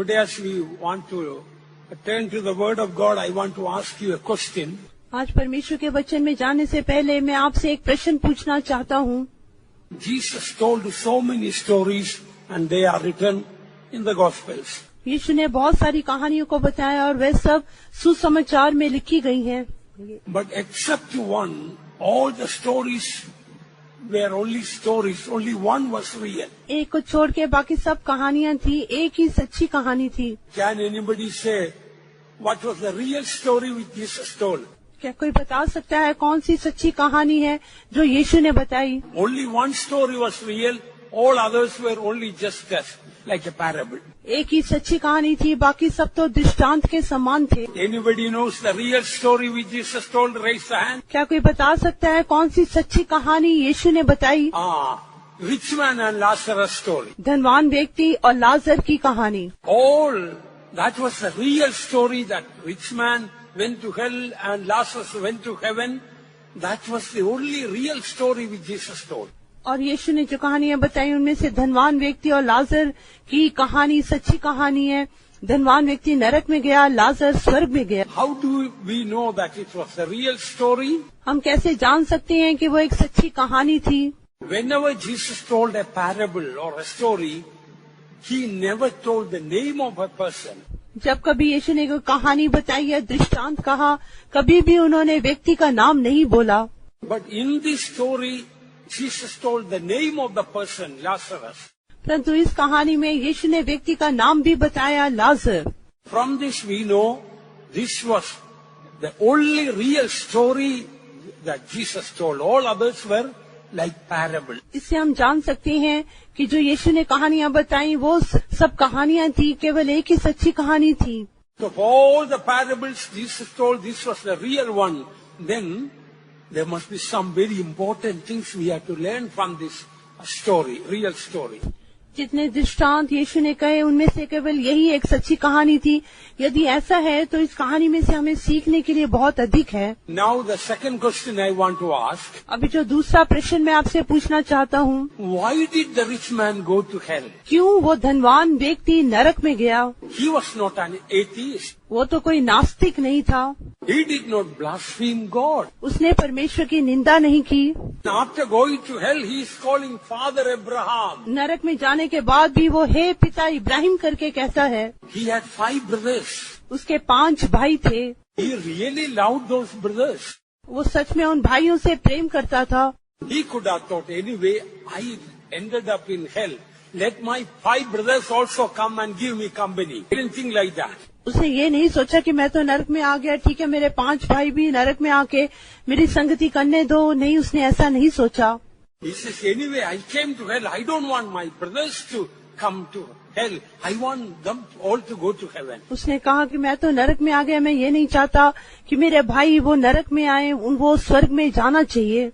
Today as we want to turn to the Word of God, I want to ask you a question. आज परमेश्वर के वचन में जाने से पहले मैं आपसे एक प्रश्न पूछना चाहता हूँ। Jesus told so many stories and they are written in the Gospels. यीशु ने बहुत सारी कहानियों को बताया और वे सब सुसमाचार में लिखी गई हैं। But except one, all the stories were only stories. Only one was real. एक को छोड़ के बाकी सब कहानियाँ थी, एक ही सच्ची कहानी थी। Can anybody say what was the real story which Jesus told? क्या कोई बता सकता है कौन सी सच्ची कहानी है जो यीशु ने बताई? Only one story was real. All others were only just like a parable. एक ही सच्ची कहानी थी, बाकी सब तो दृष्टांत के समान थे। Anybody knows the real story which Jesus told? Raise the hand. क्या कोई बता सकता है कौन सी सच्ची कहानी यीशु ने बताई? Rich man and Lazarus story. धनवान व्यक्ति और लाजर की कहानी। All that was the real story, that rich man went to hell and Lazarus went to heaven. That was the only real story which Jesus told. और यीशु ने जो कहानियां बताई उनमें से धनवान व्यक्ति और लाजर की कहानी सच्ची कहानी है। धनवान व्यक्ति नरक में गया, लाजर स्वर्ग में गया। How do we know that it was a real story? हम कैसे जान सकते हैं कि वो एक सच्ची कहानी थी? Whenever Jesus told a parable or a story, he never told the name of a person. जब कभी यीशु ने कोई कहानी बताई या दृष्टांत कहा, कभी भी उन्होंने व्यक्ति का नाम नहीं बोला। But in this story, Jesus told the name of the person, Lazarus. परंतु इस कहानी में यीशु ने व्यक्ति का नाम भी बताया, लाजर। From this we know this was the only real story that Jesus told. All others were like parable. इससे हम जान सकते हैं कि जो यीशु ने कहानियां बताई वो सब कहानियां थी, केवल एक ही सच्ची कहानी थी। So of all the parables Jesus told, this was the real one. Then there must be some very important things we have to learn from this story, real story. जितने दृष्टांत यीशु ने कहे उनमें से केवल यही एक सच्ची कहानी थी। यदि ऐसा है तो इस कहानी में से हमें सीखने के लिए बहुत अधिक है। Now the second question I want to ask. अभी जो दूसरा प्रश्न मैं आपसे पूछना चाहता हूँ, Why did the rich man go to hell? क्यों वो धनवान व्यक्ति नरक में गया? He was not an atheist. वो तो कोई नास्तिक नहीं था। He did not blaspheme God. उसने परमेश्वर की निंदा नहीं की। After going to hell, he is calling Father Abraham. नरक में जाने के बाद भी वो हे पिता इब्राहिम करके कहता है। He had 5 brothers. उसके 5 भाई थे। He really loved those brothers. वो सच में उन भाइयों से प्रेम करता था। He could have thought, anyway, I ended up in hell. Let my 5 brothers also come and give me company. He didn't think like that. उसने ये नहीं सोचा कि मैं तो नरक में आ गया, ठीक है मेरे 5 भाई भी नरक में आके मेरी संगति करने दो। नहीं, उसने ऐसा नहीं सोचा। He says, anyway, I came to hell. I don't want my brothers to come to hell. I want them all to go to heaven. उसने कहा कि मैं तो नरक में आ गया, मैं ये नहीं चाहता कि मेरे भाई वो नरक में आए, उनको स्वर्ग में जाना चाहिए।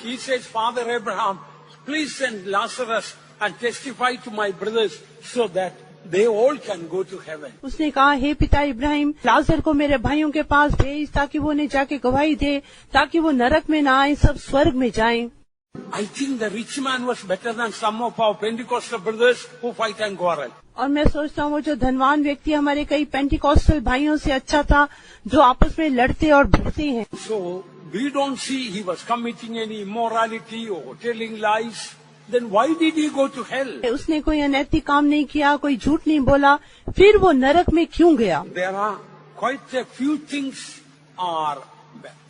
He says, Father Abraham, please send Lazarus and testify to my brothers so that they all can go to heaven. उसने कहा, हे पिता इब्राहिम, लाजर को मेरे भाइयों के पास भेज ताकि वो उन्हें जाके गवाही दे, ताकि वो नरक में ना आए, सब स्वर्ग में जाएं। I think the rich man was better than some of our Pentecostal brothers who fight and quarrel. और मैं सोचता हूँ वो जो धनवान व्यक्ति हमारे कई पेंटिकॉस्टल भाइयों से अच्छा था, जो आपस में लड़ते और भिड़ते हैं। So we don't see he was committing any immorality or telling lies. Then why did he go to hell? उसने कोई अनैतिक काम नहीं किया, कोई झूठ नहीं बोला, फिर वो नरक में क्यों गया? There are quite a few things are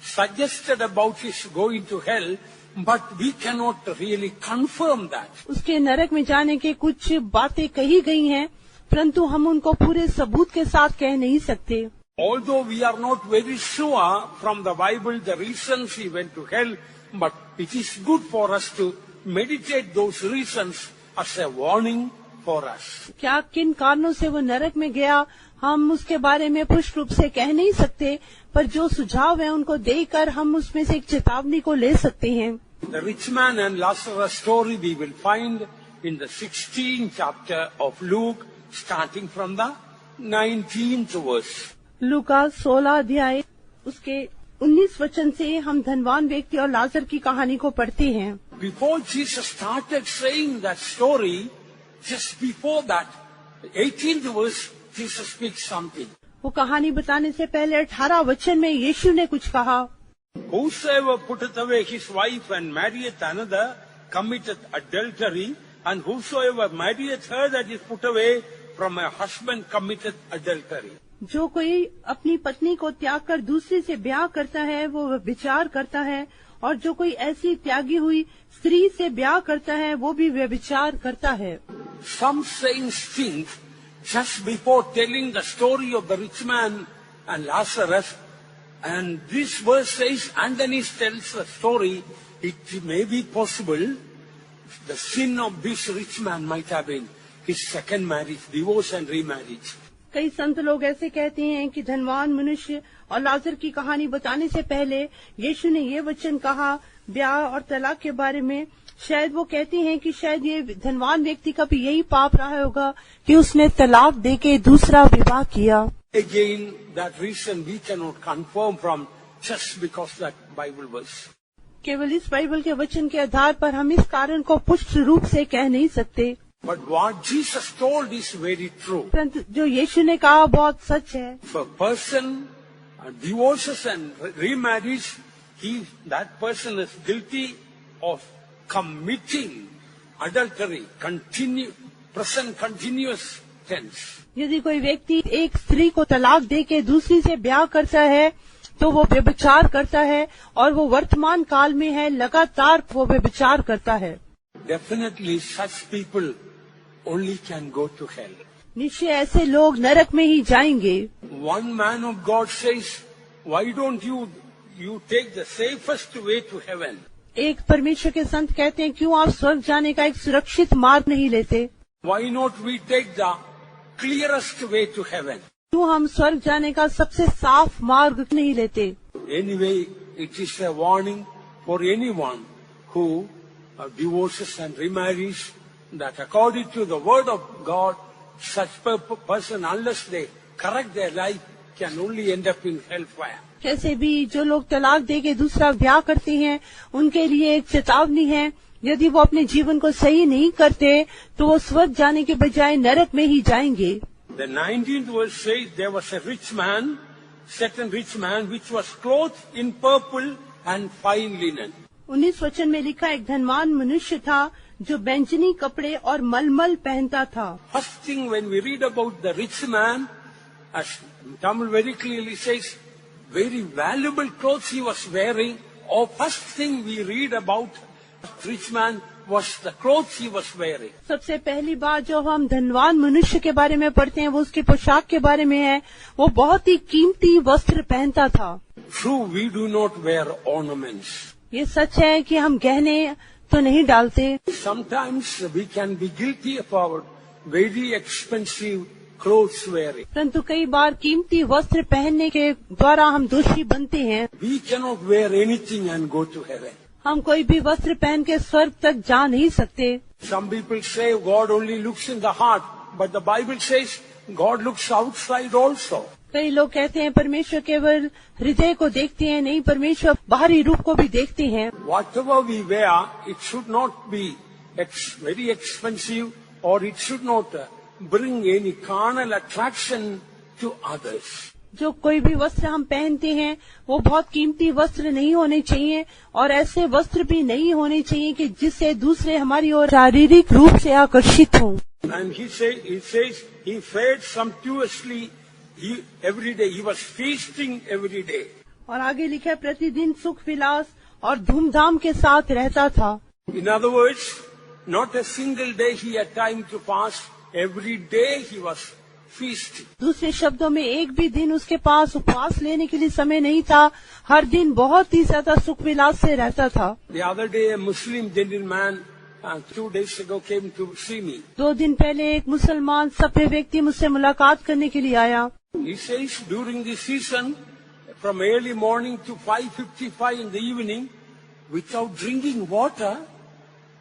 suggested about his going to hell, but we cannot really confirm that. उसके नरक में जाने के कुछ बातें कही गई हैं, परंतु हम उनको पूरे सबूत के साथ कह नहीं सकते। Although we are not very sure from the Bible the reasons he went to hell, but it is good for us to meditate those reasons as a warning for us. क्या किन कारणों से वो नरक में गया, हम उसके बारे में पुष्ट रूप से कह नहीं सकते, पर जो सुझाव है उनको देकर हम उसमें से एक चेतावनी को ले सकते हैं। The rich man and Lazarus story we will find in the 16th chapter of Luke, starting from the 19th verse. लूका 16 अध्याय उसके 19 वचन से हम धनवान व्यक्ति और लाजर की कहानी को पढ़ते हैं। Before Jesus started saying that story, just before that, 18th verse, Jesus speaks something. वो कहानी बताने से पहले 18 वचन में यीशु ने कुछ कहा। Whosoever putteth away his wife and marrieth another committeth adultery, and whosoever marrieth her that is put away from a husband committeth adultery. जो कोई अपनी पत्नी को त्याग कर दूसरी से ब्याह करता है वो व्यभिचार करता है, और जो कोई ऐसी त्यागी हुई स्त्री से ब्याह करता है वो भी व्यभिचार करता है। Some saints think just before telling the story of the rich man and Lazarus, and this verse says, and then he tells the story, it may be possible the sin of this rich man might have been his second marriage, divorce and remarriage. कई संत लोग ऐसे कहते हैं कि धनवान मनुष्य और लाजर की कहानी बताने से पहले यीशु ने ये वचन कहा ब्याह और तलाक के बारे में। शायद वो कहते हैं कि शायद ये धनवान व्यक्ति का भी यही पाप रहा होगा कि उसने तलाक देके दूसरा विवाह किया। Again, that reason we cannot confirm from just because that Bible verse. केवल इस बाइबल के वचन के आधार पर हम इस कारण को पुष्ट रूप से कह नहीं सकते। But what Jesus told is very true. परंतु जो यीशु ने कहा बहुत सच है। If a person divorces and remarries, that person is guilty of committing adultery, present continuous tense. यदि कोई व्यक्ति एक स्त्री को तलाक देके दूसरी से ब्याह करता है तो वो व्यभिचार करता है, और वो वर्तमान काल में है, लगातार वो व्यभिचार करता है। Definitely such people only can go to hell. निश्चय ऐसे लोग नरक में ही जाएंगे। One man of God says, why don't you take the safest way to heaven? एक परमेश्वर के संत कहते हैं क्यों आप स्वर्ग जाने का एक सुरक्षित मार्ग नहीं लेते? Why not we take the clearest way to heaven? क्यों हम स्वर्ग जाने का सबसे साफ मार्ग नहीं लेते? Anyway, it is a warning for anyone who divorces and remarries, that according to the word of God, such person, unless they correct their life, can only end up in hellfire. कैसे भी जो लोग तलाक देके दूसरा ब्याह करते हैं उनके लिए एक चेतावनी है, यदि वो अपने जीवन को सही नहीं करते तो वो स्वर्ग जाने के बजाय नरक में ही जाएंगे। The 19th verse says there was a rich man, certain rich man, which was clothed in purple and fine linen. 19 वचन में लिखा एक धनवान मनुष्य था जो बैंजनी कपड़े और मलमल पहनता था। First thing when we read about the rich man, as Tamil very clearly says, very valuable clothes he was wearing. Or first thing we read about rich man was the clothes he was wearing. सबसे पहली बात जो हम धनवान मनुष्य के बारे में पढ़ते हैं वो उसकी पोशाक के बारे में है। वो बहुत ही कीमती वस्त्र पहनता था। True, we do not wear ornaments. ये सच है कि हम गहने तो नहीं डालते। Sometimes we can be guilty of our very expensive clothes wearing. परंतु कई बार कीमती वस्त्र पहनने के द्वारा हम दोषी बनते हैं। We cannot wear anything and go to heaven. हम कोई भी वस्त्र पहन के स्वर्ग तक जा नहीं सकते। Some people say God only looks in the heart, but the Bible says God looks outside also. कई लोग कहते हैं परमेश्वर केवल हृदय को देखते हैं, नहीं, परमेश्वर बाहरी रूप को भी देखते हैं। Whatever we wear, it should not be very expensive, or it should not bring any carnal attraction to others. जो कोई भी वस्त्र हम पहनते हैं वो बहुत कीमती वस्त्र नहीं होने चाहिए, और ऐसे वस्त्र भी नहीं होने चाहिए कि जिससे दूसरे हमारी ओर शारीरिक रूप से आकर्षित हों। And he says he fared sumptuously every day. He was feasting every day. और आगे लिखा है प्रतिदिन सुख विलास और धूमधाम के साथ रहता था। In other words, not a single day he had time to fast. Every day he was feasting. दूसरे शब्दों में एक भी दिन उसके पास उपवास लेने के लिए समय नहीं था, हर दिन बहुत ही ज्यादा सुख विलास से रहता था। The other day a Muslim gentleman 2 days ago came to see me. 2 दिन पहले एक मुसलमान सभ्य व्यक्ति मुझसे मुलाकात करने के लिए आया। He says during the season, from early morning to 5:55 in the evening, without drinking water,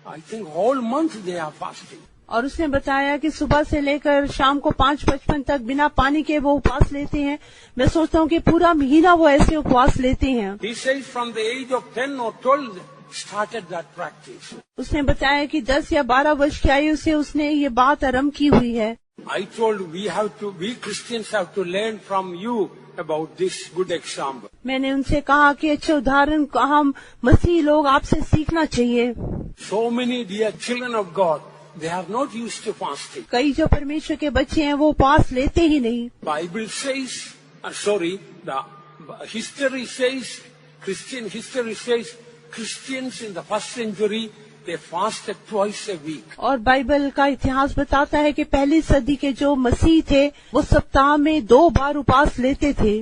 I think whole month they are fasting. और उसने बताया कि सुबह से लेकर शाम को 5:55 तक बिना पानी के वो उपवास लेते हैं। मैं सोचता हूँ कि पूरा महीना वो ऐसे उपवास लेते हैं। He says from the age of 10 or 12 started that practice. उसने बताया कि 10 या 12 वर्ष की आयु से उसने ये बात आरंभ की हुई है। I told we Christians have to learn from you about this good example. मैंने उनसे कहा कि अच्छे उदाहरण को हम मसीही लोग आपसे सीखना चाहिए। So many dear children of God, they are not used to fasting. कई जो परमेश्वर के बच्चे हैं वो उपवास लेते ही नहीं। Bible says, the history says, Christian history says, Christians in the first century, they fasted twice a week. और बाइबल का इतिहास बताता है कि पहली सदी के जो मसीह थे वो सप्ताह में 2 बार उपवास लेते थे।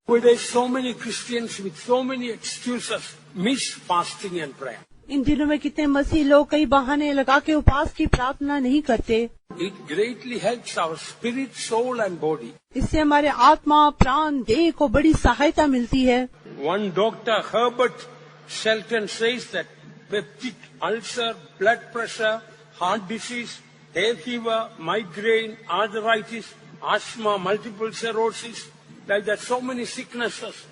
Nowadays, so many Christians with so many excuses miss fasting and prayer. इन दिनों में कितने मसीह लोग कई बहाने लगा के उपवास की प्रार्थना नहीं करते। It greatly helps our spirit, soul and body. इससे हमारे आत्मा, प्राण, देह को बड़ी सहायता मिलती है। One doctor, Herbert Shelton, says that peptic ulcer, blood pressure, heart disease, hay fever, migraine, arthritis, asthma, multiple sclerosis, like that so many sicknesses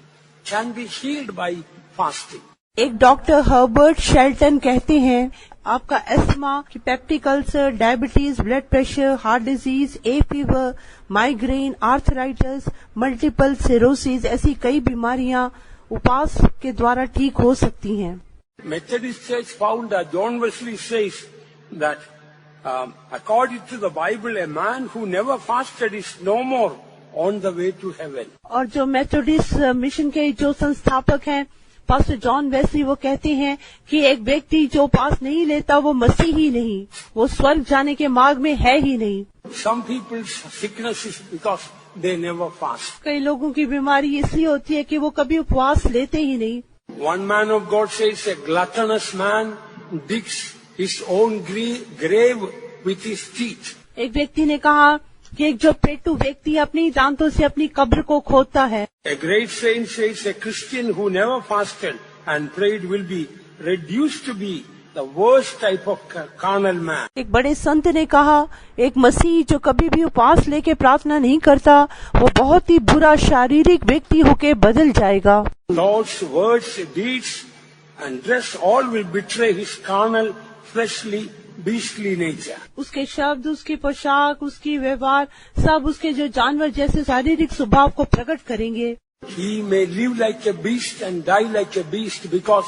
can be healed by fasting. एक डॉक्टर हर्बर्ट शेल्टन कहते हैं आपका asthma, peptic ulcer, diabetes, blood pressure, heart disease, ए fever, migraine, arthritis, multiple cirrhosis ऐसी कई बीमारियां उपवास के द्वारा ठीक हो सकती हैं। Methodist Church founder John Wesley says that according to the Bible, a man who never fasted is no more on the way to heaven. और जो मेथोडिस्ट मिशन के जो संस्थापक हैं पास्टर जॉन वेस्ली, वो कहते हैं कि एक व्यक्ति जो उपवास नहीं लेता वो मसीह ही नहीं, वो स्वर्ग जाने के मार्ग में है ही नहीं। Some people's sickness is because they never fast. कई लोगों की बीमारी इसलिए होती है कि वो कभी उपवास लेते ही नहीं। One man of God says a gluttonous man digs his own grave with his teeth. एक व्यक्ति ने कहा कि एक जो पेटू व्यक्ति अपनी दांतों से अपनी कब्र को खोदता है। A great saint says a Christian who never fasted and prayed will be reduced to be the worst type of carnal man. एक बड़े संत ने कहा एक मसीह जो कभी भी उपवास लेके प्रार्थना नहीं करता वो बहुत ही बुरा शारीरिक व्यक्ति होके बदल जाएगा। Thoughts, words, deeds and dress all will betray his carnal, fleshly, beastly nature. उसके शब्द, उसकी पोशाक, उसकी व्यवहार सब उसके जो जानवर जैसे शारीरिक स्वभाव को प्रकट करेंगे। He may live like a beast and die like a beast because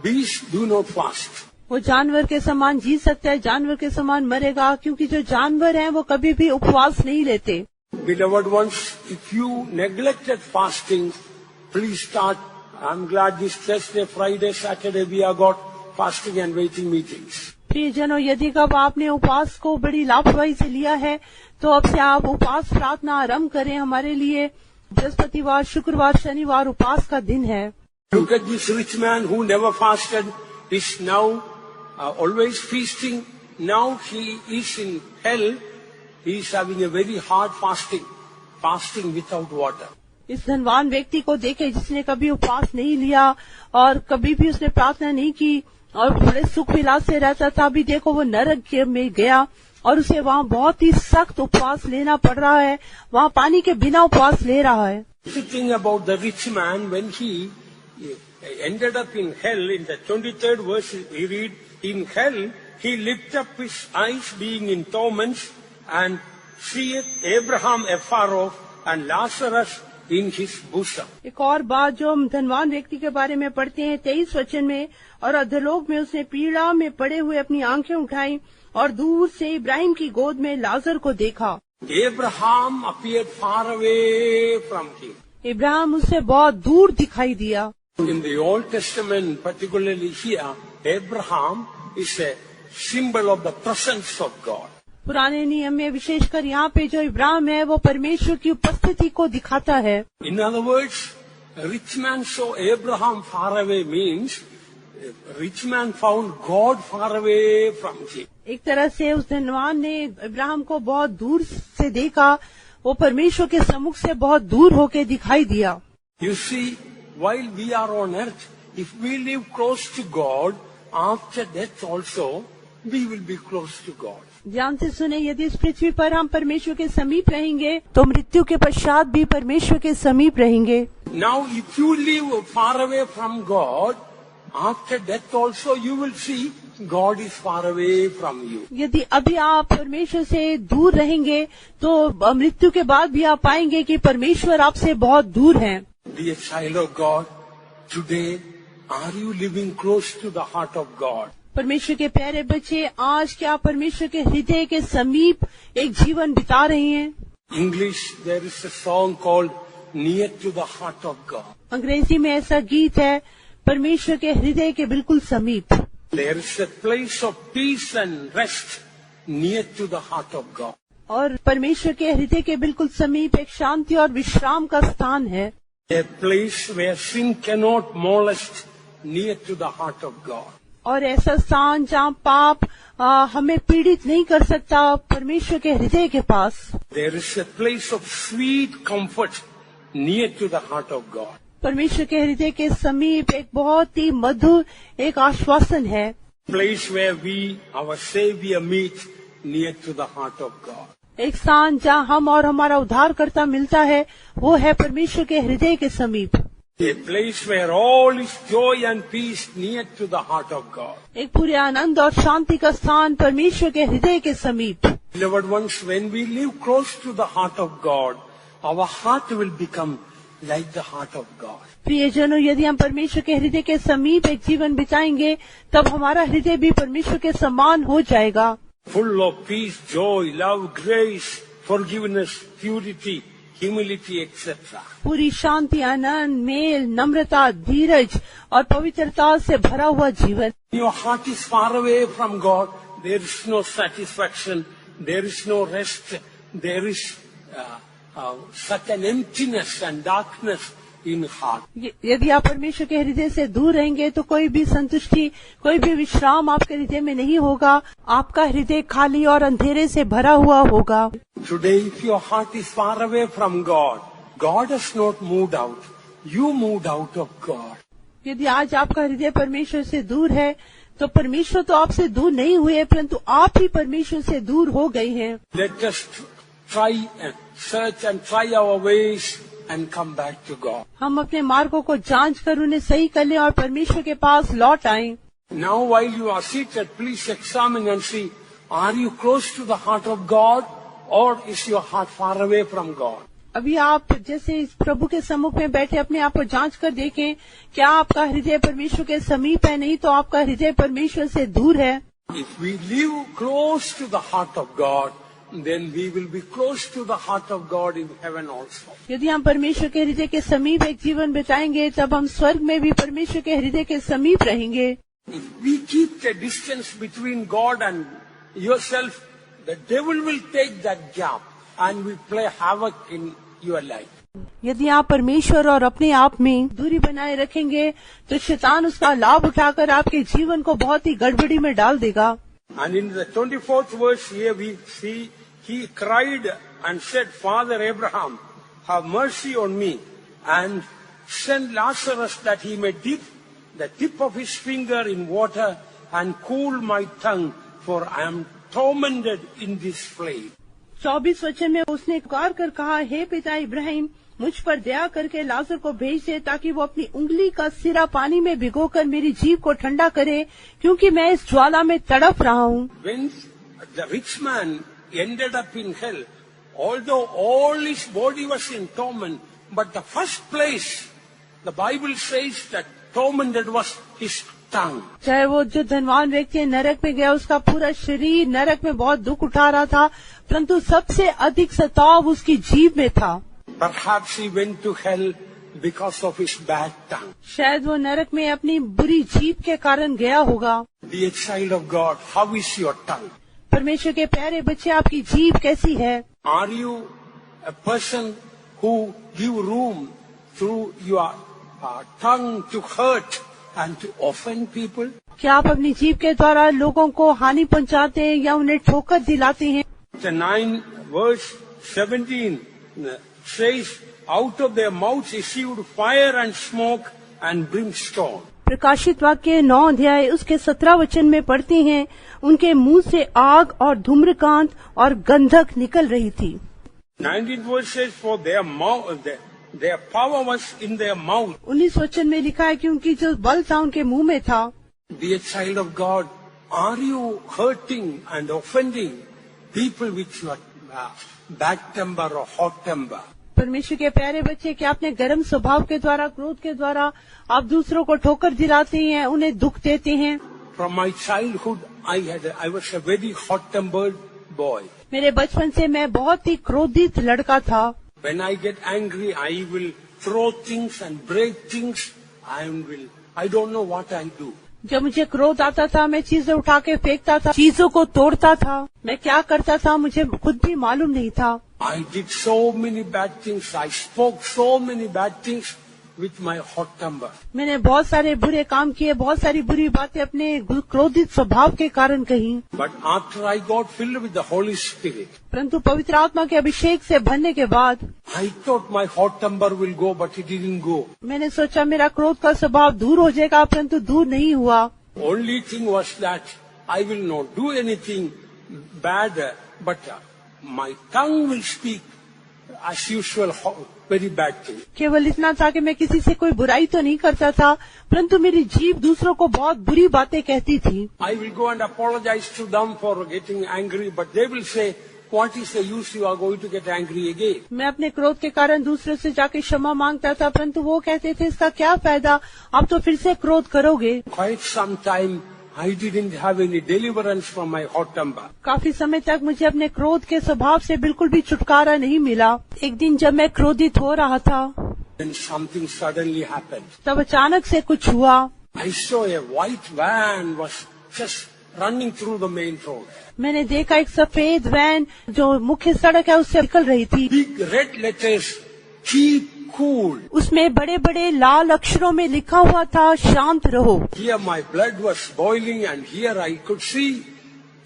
beasts do not fast. वो जानवर के समान जी सकता है, जानवर के समान मरेगा क्योंकि जो जानवर हैं वो कभी भी उपवास नहीं लेते। Beloved ones, if you neglected fasting, please start. I'm glad this Thursday, Friday, Saturday we have got fasting and waiting meetings. प्रियजनों, यदि कब आपने उपवास को बड़ी लापरवाही से लिया है तो अब से आप उपवास प्रार्थना आरंभ करें। हमारे लिए बृहस्पतिवार, शुक्रवार, शनिवार उपवास का दिन है। Look at this rich man who never fasted is now always feasting. Now he is in hell. He is having a very hard fasting without water. इस धनवान व्यक्ति को देखे जिसने कभी उपवास नहीं लिया और कभी भी उसने प्रार्थना नहीं की और बड़े सुख विलास से रहता था। अभी देखो वो नरक में गया और उसे वहाँ बहुत ही सख्त उपवास लेना पड़ रहा है, वहाँ पानी के बिना उपवास ले रहा है। The thing about the rich man, when he ended up in hell, in the 23rd verse we read, in hell he lifted up his eyes being in torments and seeth Abraham afar off and Lazarus in his bosom. एक और बात जो हम धनवान व्यक्ति के बारे में पढ़ते हैं 23 वचन में, और अधोलोक में उसने पीड़ा में पड़े हुए अपनी आंखें उठाई और दूर से इब्राहिम की गोद में लाजर को देखा। Abraham appeared far away from him. Ibrahim उससे बहुत दूर दिखाई दिया। In the Old Testament, particularly here, Abraham is a symbol of the presence of God. पुराने नियम में विशेषकर यहाँ पे जो इब्राहिम है वो परमेश्वर की उपस्थिति को दिखाता है। In other words, a rich man saw Abraham far away means rich man found God far away from him. एक तरह से उस धनवान ने इब्राहिम को बहुत दूर से देखा, वो परमेश्वर के सम्मुख से बहुत दूर होके दिखाई दिया। You see, while we are on earth, if we live close to God, after death also, we will be close to God. ध्यान से सुने, यदि इस पृथ्वी पर हम परमेश्वर के समीप रहेंगे तो मृत्यु के पश्चात भी परमेश्वर के समीप रहेंगे। Now, if you live far away from God, after death also you will see God is far away from you. यदि अभी आप परमेश्वर से दूर रहेंगे तो मृत्यु के बाद भी आप पाएंगे कि परमेश्वर आपसे बहुत दूर हैं। Dear child of God, today are you living close to the heart of God? परमेश्वर के प्यारे बच्चे, आज क्या आप परमेश्वर के हृदय के समीप एक जीवन बिता रहे हैं? English, there is a song called Near to the Heart of God. अंग्रेजी में ऐसा गीत है, परमेश्वर के हृदय के बिल्कुल समीप। There is a place of peace and rest near to the heart of God. और परमेश्वर के हृदय के बिल्कुल समीप एक शांति और विश्राम का स्थान है। A place where sin cannot molest near to the heart of God. और ऐसा स्थान जहाँ पाप हमें पीड़ित नहीं कर सकता, परमेश्वर के हृदय के पास। There is a place of sweet comfort near to the heart of God. परमेश्वर के हृदय के समीप एक बहुत ही मधुर एक आश्वासन है। Place where we, our Savior, meet near to the heart of God. एक स्थान जहाँ हम और हमारा उद्धारकर्ता मिलता है, वो है परमेश्वर के हृदय के समीप। A place where all is joy and peace near to the heart of God. एक पूरे आनंद और शांति का स्थान परमेश्वर के हृदय के समीप। Beloved ones, when we live close to the heart of God, our heart will become like the heart of God. प्रियजनों, यदि हम परमेश्वर के हृदय के समीप एक जीवन बिताएंगे, तब हमारा हृदय भी परमेश्वर के समान हो जाएगा। Full of peace, joy, love, grace, forgiveness, purity, humility, etc. पूरी शांति, आनंद, मेल, नम्रता, धीरज और पवित्रता से भरा हुआ जीवन। Your heart is far away from God. There is no satisfaction. There is no rest. There is such an emptiness and darkness in heart. यदि आप परमेश्वर के हृदय से दूर रहेंगे तो कोई भी संतुष्टि, कोई भी विश्राम आपके हृदय में नहीं होगा। आपका हृदय खाली और अंधेरे से भरा हुआ होगा। Today, if your heart is far away from God, God has not moved out. You moved out of God. यदि आज आपका हृदय परमेश्वर से दूर है, तो परमेश्वर तो आपसे दूर नहीं हुए, परंतु आप ही परमेश्वर से दूर हो गए हैं। Let us try and search and try our ways and come back to God. हम अपने मार्गों को जांच कर उन्हें सही कर लें और परमेश्वर के पास लौट आएं। Now while you are seated, please examine and see, are you close to the heart of God or is your heart far away from God? अभी आप जैसे इस प्रभु के सम्मुख में बैठे अपने आप को जांच कर देखें, क्या आपका हृदय परमेश्वर के समीप है? नहीं तो आपका हृदय परमेश्वर से दूर है। If we live close to the heart of God, then we will be close to the heart of God in heaven also. यदि हम परमेश्वर के हृदय के समीप एक जीवन बिताएंगे, तब हम स्वर्ग में भी परमेश्वर के हृदय के समीप रहेंगे। If we keep the distance between God and yourself, the devil will take that gap and will play havoc in your life. यदि आप परमेश्वर और अपने आप में दूरी बनाए रखेंगे, तो शैतान उसका लाभ उठाकर आपके जीवन को बहुत ही गड़बड़ी में डाल देगा। And in the 24th verse here we see, he cried and said, Father Abraham, have mercy on me and send Lazarus that he may dip the tip of his finger in water and cool my tongue, for I am tormented in this flame. 24 वचन में उसने पुकार कर कहा, हे पिता इब्राहिम, मुझ पर दया करके लाजर को भेज दे ताकि वो अपनी उंगली का सिरा पानी में भिगोकर मेरी जीभ को ठंडा करे, क्योंकि मैं इस ज्वाला में तड़प रहा हूँ। When the rich man ended up in hell, although all his body was in torment, but the first place, the Bible says that tormented was his tongue. चाहे वो जो धनवान व्यक्ति नरक में गया, उसका पूरा शरीर नरक में बहुत दुख उठा रहा था, परंतु सबसे अधिक सताव उसकी जीभ में था। Perhaps he went to hell because of his bad tongue. शायद वो नरक में अपनी बुरी जीभ के कारण गया होगा। Dear child of God, how is your tongue? परमेश्वर के प्यारे बच्चे, आपकी जीभ कैसी है? Are you a person who give room through your tongue to hurt and to offend people? क्या आप अपनी जीभ के द्वारा लोगों को हानि पहुंचाते हैं या उन्हें ठोकर दिलाते हैं? The 9 verse 17 says, out of their mouths issued fire and smoke and brimstone. प्रकाशित वाक्य 9 अध्याय उसके 17 वचन में पढ़ते हैं, उनके मुंह से आग और धूम्रकांत और गंधक निकल रही थी। 19 verse says, for their mouth, their power was in their mouth. 19 वचन में लिखा है कि उनकी जो बल था उनके मुंह में था। Dear child of God, Are you hurting and offending people with your bad temper or hot temper? परमेश्वर के प्यारे बच्चे, क्या अपने गर्म स्वभाव के द्वारा, क्रोध के द्वारा आप दूसरों को ठोकर दिलाते हैं, उन्हें दुख देते हैं? From my childhood, I was a very hot-tempered boy. मेरे बचपन से मैं बहुत ही क्रोधित लड़का था। When I get angry, I will throw things and break things. I don't know what I do. जब मुझे क्रोध आता था, मैं चीजें उठा के फेंकता था, चीजों को तोड़ता था। मैं क्या करता था मुझे खुद भी मालूम नहीं था। I did so many bad things. I spoke so many bad things with my hot temper. मैंने बहुत सारे बुरे काम किए, बहुत सारी बुरी बातें अपने क्रोधित स्वभाव के कारण कही। But after I got filled with the Holy Spirit, परंतु पवित्र आत्मा के अभिषेक से भरने के बाद I thought my hot temper will go, but it didn't go. मैंने सोचा मेरा क्रोध का स्वभाव दूर हो जाएगा, परंतु दूर नहीं हुआ। Only thing was that I will not do anything bad, but my tongue will speak as usual very bad thing. केवल इतना था कि मैं किसी से कोई बुराई तो नहीं करता था, परंतु मेरी जीभ दूसरों को बहुत बुरी बातें कहती थी। I will go and apologize to them for getting angry, but they will say, what is the use, you are going to get angry again. मैं अपने क्रोध के कारण दूसरों से जाके क्षमा मांगता था, परंतु वो कहते थे इसका क्या फायदा, आप तो फिर से क्रोध करोगे। Quite some time I didn't have any deliverance from my hot temper. काफी समय तक मुझे अपने क्रोध के स्वभाव से बिल्कुल भी छुटकारा नहीं मिला। एक दिन जब मैं क्रोधित हो रहा था, Then something suddenly happened. तब अचानक से कुछ हुआ। I saw a white van was just running through the main road. मैंने देखा एक सफेद वैन जो मुख्य सड़क है उससे निकल रही थी। Big red letters, keep cool. उसमें बड़े बड़े लाल अक्षरों में लिखा हुआ था, शांत रहो। Here my blood was boiling and here I could see,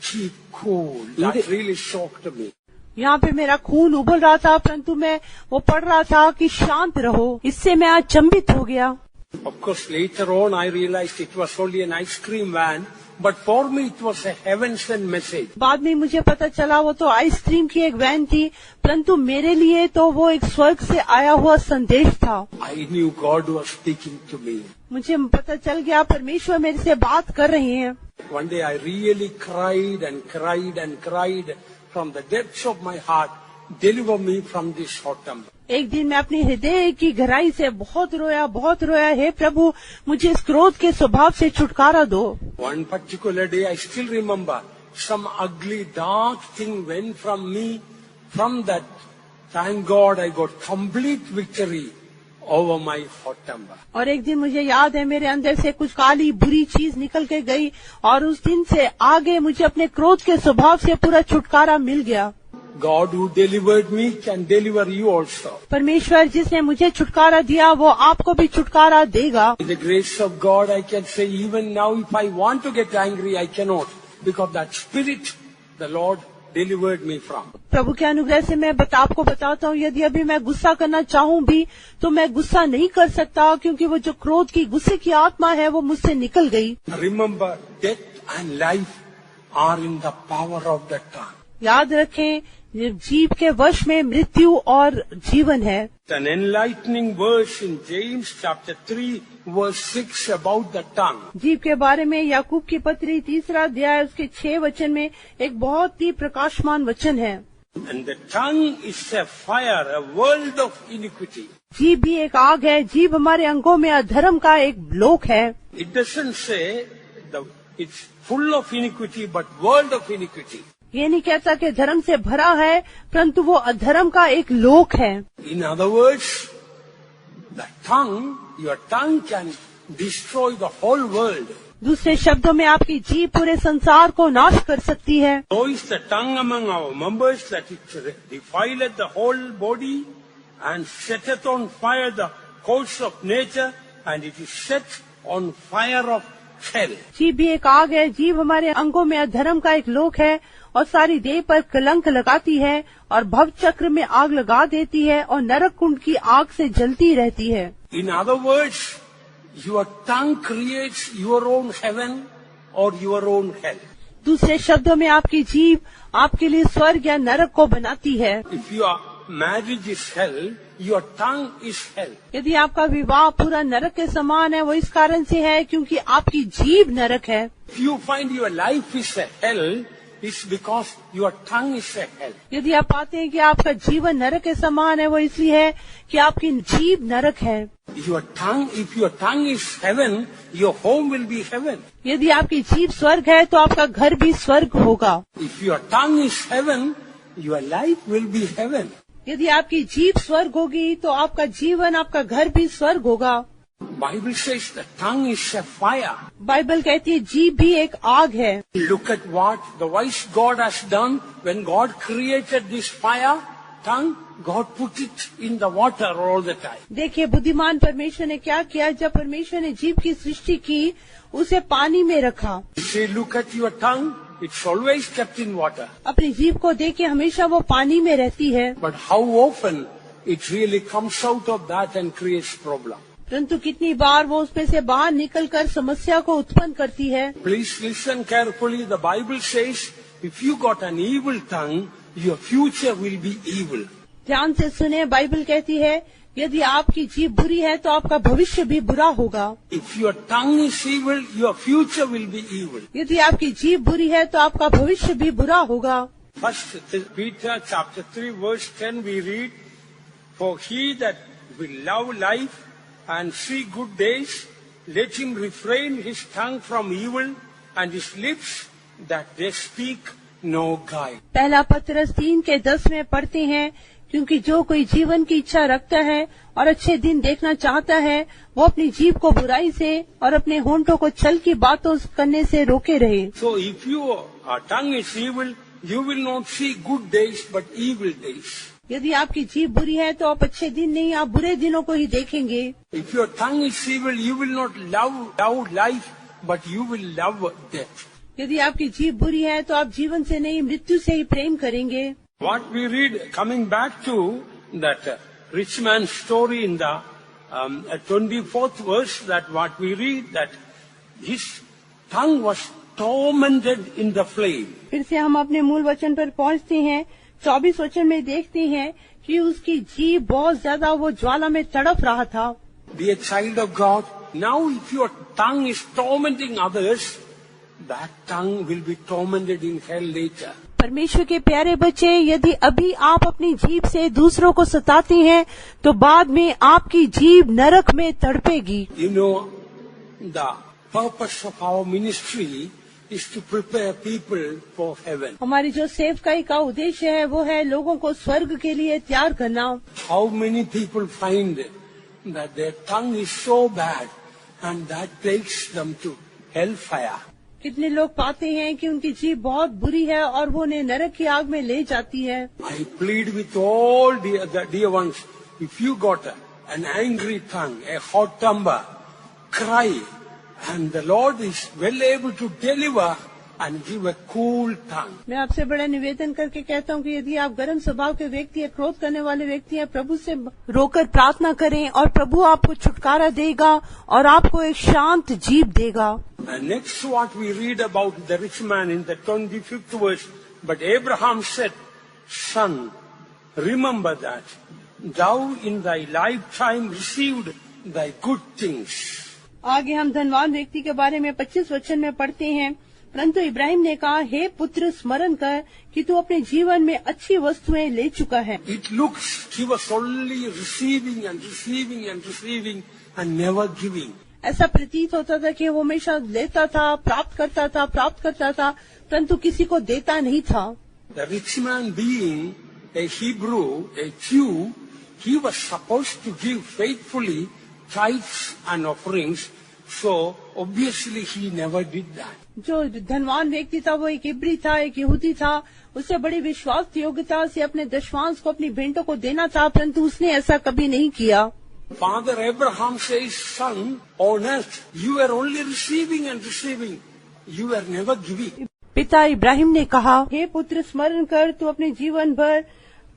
keep cool. That really shocked me. यहाँ पे मेरा खून उबल रहा था, परंतु मैं वो पढ़ रहा था कि शांत रहो। इससे मैं अचंभित हो गया। Of course, later on I realized it was only an ice cream van, but for me it was a heaven-sent message. बाद में मुझे पता चला वो तो आइसक्रीम की एक वैन थी, परंतु मेरे लिए तो वो एक स्वर्ग से आया हुआ संदेश था। I knew God was speaking to me. मुझे पता चल गया परमेश्वर मेरे से बात कर रहे हैं। One day I really cried and cried and cried from the depths of my heart, deliver me from this hot temper. एक दिन मैं अपनी हृदय की गहराई से बहुत रोया, हे प्रभु मुझे इस क्रोध के स्वभाव से छुटकारा दो। One particular day I still remember, some ugly dark thing went from me. From that, thank God I got complete victory over my hot temper. और एक दिन मुझे याद है मेरे अंदर से कुछ काली बुरी चीज निकल के गई और उस दिन से आगे मुझे अपने क्रोध के स्वभाव से पूरा छुटकारा मिल गया। God who delivered me can deliver you also. परमेश्वर जिसने मुझे छुटकारा दिया वो आपको भी छुटकारा देगा। With the grace of God I can say even now if I want to get angry I cannot, because that spirit the Lord delivered me from. प्रभु के अनुग्रह से मैं आपको बताता हूँ, यदि अभी मैं गुस्सा करना चाहूँ भी तो मैं गुस्सा नहीं कर सकता, क्योंकि वो जो क्रोध की गुस्से की आत्मा है वो मुझसे निकल गई। Remember, death and life are in the power of the tongue. याद रखें जीव के वश में मृत्यु और जीवन है। An enlightening verse in James chapter 3 verse 6 about the tongue. जीव के बारे में याकूब की पत्री 3 अध्याय उसके 6 वचन में एक बहुत ही प्रकाशमान वचन है। And the tongue is a fire, a world of iniquity. जीभ भी एक आग है, जीभ हमारे अंगों में अधर्म का एक लोक है। It doesn't say it's full of iniquity, but world of iniquity. ये नहीं कहता कि धर्म से भरा है, परंतु वो अधर्म का एक लोक है। In other words, the tongue, your tongue can destroy the whole world. दूसरे शब्दों में आपकी जीभ पूरे संसार को नाश कर सकती है। So is the tongue among our members that it defileth the whole body and setteth on fire the course of nature, and it is set on fire of hell. जीभ भी एक आग है, जीभ हमारे अंगों में अधर्म का एक लोक है और सारी देह पर कलंक लगाती है और भव चक्र में आग लगा देती है और नरक कुंड की आग से जलती रहती है। In other words, your tongue creates your own heaven or your own hell. दूसरे शब्दों में आपकी जीभ आपके लिए स्वर्ग या नरक को बनाती है। If you marriage is hell, your tongue is hell. यदि आपका विवाह पूरा नरक के समान है, वो इस कारण से है क्योंकि आपकी जीभ नरक है। If you find your life is a hell, it's because your tongue is a hell. यदि आप पाते हैं कि आपका जीवन नरक के समान है, वो इसलिए है कि आपकी जीभ नरक है। If your tongue is heaven, your home will be heaven. यदि आपकी जीभ स्वर्ग है तो आपका घर भी स्वर्ग होगा। If your tongue is heaven, your life will be heaven. यदि आपकी जीभ स्वर्ग होगी तो आपका जीवन, आपका घर भी स्वर्ग होगा। Bible says the tongue is a fire. Bible कहती है जीभ भी एक आग है। Look at what the wise God has done when God created this fire, tongue. God put it in the water all the time. देखिए बुद्धिमान परमेश्वर ने क्या किया, जब परमेश्वर ने जीभ की सृष्टि की, उसे पानी में रखा। Say, look at your tongue. It's always kept in water. अपनी जीभ को देखिए, हमेशा वो पानी में रहती है। But how often it really comes out of that and creates problem. परंतु कितनी बार वो उसमें से बाहर निकलकर समस्या को उत्पन्न करती है। Please listen carefully. The Bible says, if you got an evil tongue, your future will be evil. ध्यान से सुने, बाइबल कहती है यदि आपकी जीभ बुरी है तो आपका भविष्य भी बुरा होगा। If your tongue is evil, your future will be evil. यदि आपकी जीभ बुरी है तो आपका भविष्य भी बुरा होगा। First Peter chapter 3 verse 10 we read, for he that will love life and see good days, let him refrain his tongue from evil and his lips that they speak no guile. पहला पत्रस 3:10 में पढ़ते हैं, क्योंकि जो कोई जीवन की इच्छा रखता है और अच्छे दिन देखना चाहता है, वो अपनी जीभ को बुराई से और अपने होंठों को छल की बातों करने से रोके रहे। So if your tongue is evil, you will not see good days but evil days. यदि आपकी जीभ बुरी है तो आप अच्छे दिन नहीं, आप बुरे दिनों को ही देखेंगे। If your tongue is evil, you will not love life but you will love death. यदि आपकी जीभ बुरी है तो आप जीवन से नहीं, मृत्यु से ही प्रेम करेंगे। What we read, coming back to that rich man's story in the 24th verse, that what we read, that his tongue was tormented in the flame. फिर से हम अपने मूल वचन पर पहुंचते हैं। 24 वचन में देखते हैं कि उसकी जीभ बहुत ज्यादा वो ज्वाला में तड़प रहा था। Dear child of God, now if your tongue is tormenting others, that tongue will be tormented in hell later. परमेश्वर के प्यारे बच्चे, यदि अभी आप अपनी जीभ से दूसरों को सताते हैं तो बाद में आपकी जीभ नरक में तड़पेगी। You know, the purpose of our ministry is to prepare people for heaven. हमारी जो सेवकाई का उद्देश्य है वो है लोगों को स्वर्ग के लिए तैयार करना। How many people find that their tongue is so bad and that takes them to hellfire? कितने लोग पाते हैं कि उनकी जीभ बहुत बुरी है और वो उन्हें नरक की आग में ले जाती है। I plead with all the dear ones, if you got an angry tongue, a hot temper, cry, and the Lord is well able to deliver and give a cool tongue. मैं आपसे बड़ा निवेदन करके कहता हूँ कि यदि आप गर्म स्वभाव के व्यक्ति हैं, क्रोध करने वाले व्यक्ति हैं, प्रभु से रोकर प्रार्थना करें और प्रभु आपको छुटकारा देगा और आपको एक शांत जीभ देगा। And next what we read about the rich man in the 25th verse, but Abraham said, son, remember that thou in thy lifetime received thy good things. आगे हम धनवान व्यक्ति के बारे में 25 वचन में पढ़ते हैं, परंतु इब्राहिम ने कहा, हे पुत्र, स्मरण कर कि तू अपने जीवन में अच्छी वस्तुएं ले चुका है। It looks he was only receiving and receiving and receiving and never giving. ऐसा प्रतीत होता था कि वो हमेशा लेता था, प्राप्त करता था, परंतु किसी को देता नहीं था। The rich man being a Hebrew, a Jew, he was supposed to give faithfully tithes and offerings, so obviously he never did that. जो धनवान व्यक्ति था वो एक इब्री था, एक यहूदी था, उसे बड़ी विश्वास योग्यता से अपने दशमांश को, अपनी भेंटों को देना था, परंतु उसने ऐसा कभी नहीं किया। Father Abraham says, son, on earth you are only receiving and receiving, you are never giving. पिता इब्राहिम ने कहा, हे पुत्र, स्मरण कर, तू अपने जीवन भर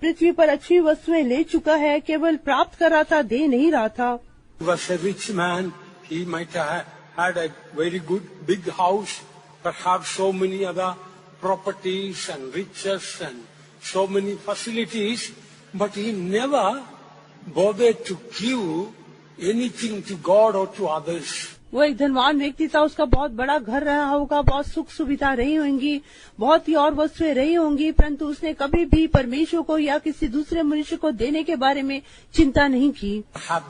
पृथ्वी पर अच्छी वस्तुएं ले चुका है, केवल प्राप्त कर रहा था, दे नहीं रहा था। He was a rich man. He might have had a very good big house, perhaps so many other properties and riches and so many facilities, but he never bothered to give anything to God or to others. वो एक धनवान व्यक्ति था, उसका बहुत बड़ा घर रहा होगा, बहुत सुख सुविधा रही होंगी, बहुत ही और वस्तुएं रही होंगी, परंतु उसने कभी भी परमेश्वर को या किसी दूसरे मनुष्य को देने के बारे में चिंता नहीं की।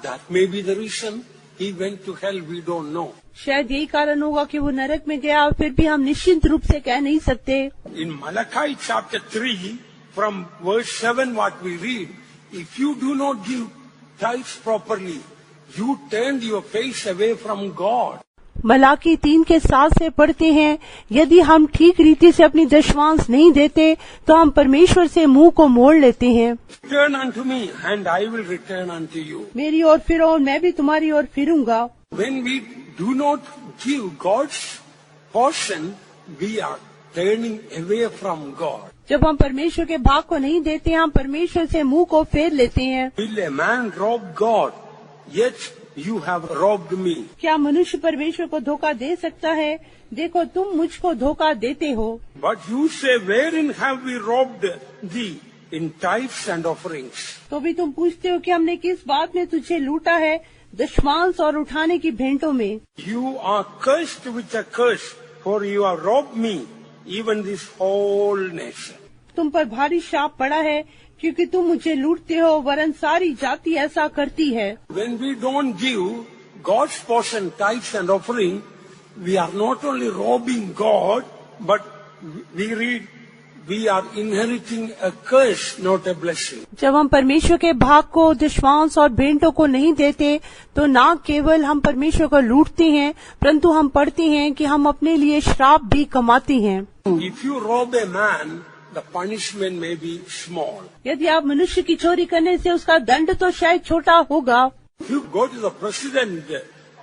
That may be the reason he went to hell, we don't know. शायद यही कारण होगा कि वो नरक में गया, फिर भी हम निश्चित रूप से कह नहीं सकते। In Malachi chapter 3, from verse 7 what we read, if you do not give tithes properly, you turned your face away from God. Malachi 3:7 से पढ़ते हैं, यदि हम ठीक रीति से अपनी दशमांश नहीं देते तो हम परमेश्वर से मुंह को मोड़ लेते हैं। Turn unto me and I will return unto you. मेरी ओर फिरो और मैं भी तुम्हारी ओर फिरूंगा। When we do not give God's portion, we are turning away from God. जब हम परमेश्वर के भाग को नहीं देते, हम परमेश्वर से मुंह को फेर लेते हैं। Will a man rob God? Yet you have robbed me. क्या मनुष्य परमेश्वर को धोखा दे सकता है? देखो तुम मुझको धोखा देते हो। But you say, wherein have we robbed thee? In tithes and offerings. तो भी तुम पूछते हो कि हमने किस बात में तुझे लूटा है? दशमांश और उठाने की भेंटों में। You are cursed with a curse, for you have robbed me, even this whole nation. तुम पर भारी शाप पड़ा है, क्योंकि तुम मुझे लूटते हो, वरन सारी जाति ऐसा करती है। When we don't give God's portion, tithes and offering, we are not only robbing God, but we read we are inheriting a curse, not a blessing. जब हम परमेश्वर के भाग को, दशमांश और भेंटों को नहीं देते, तो न केवल हम परमेश्वर को लूटते हैं, परंतु हम पढ़ते हैं कि हम अपने लिए श्राप भी कमाते हैं। If you rob a man, the punishment may be small. यदि आप मनुष्य की चोरी करने से उसका दंड तो शायद छोटा होगा। If you go to the president